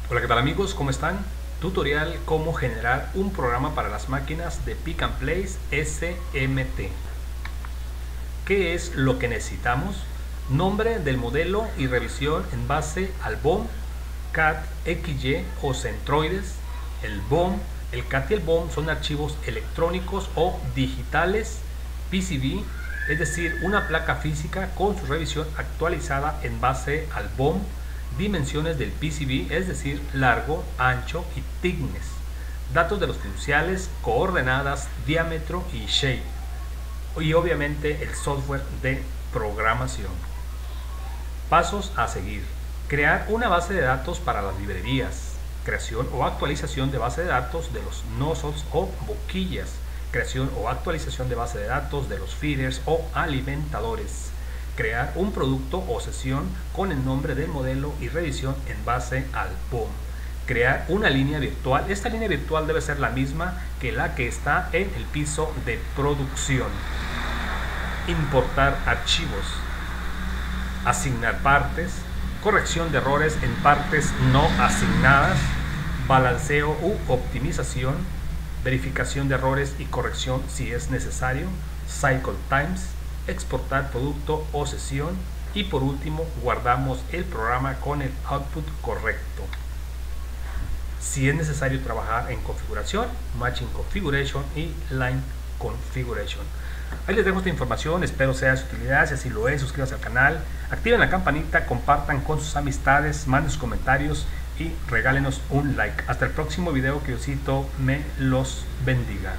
Hola, ¿qué tal amigos? ¿Cómo están? Tutorial cómo generar un programa para las máquinas de Pick and Place SMT. ¿Qué es lo que necesitamos? Nombre del modelo y revisión en base al BOM, CAT, XY o centroides. El BOM, el CAT y el BOM son archivos electrónicos o digitales PCB, es decir, una placa física con su revisión actualizada en base al BOM. Dimensiones del PCB, es decir, largo, ancho y thickness. Datos de los fiduciales, coordenadas, diámetro y shape. Y obviamente el software de programación. Pasos a seguir. Crear una base de datos para las librerías. Creación o actualización de base de datos de los nozzles o boquillas. Creación o actualización de base de datos de los feeders o alimentadores. Crear un producto o sesión con el nombre del modelo y revisión en base al BOM. Crear una línea virtual. Esta línea virtual debe ser la misma que la que está en el piso de producción. Importar archivos. Asignar partes. Corrección de errores en partes no asignadas. Balanceo u optimización. Verificación de errores y corrección si es necesario. Cycle times. Exportar producto o sesión y por último guardamos el programa con el output correcto. Si es necesario trabajar en configuración, matching configuration y line configuration. Ahí les dejo esta información, espero sea de su utilidad. Si así lo es, suscríbanse al canal, activen la campanita, compartan con sus amistades, manden sus comentarios y regálenos un like. Hasta el próximo video, que Diosito me los bendiga.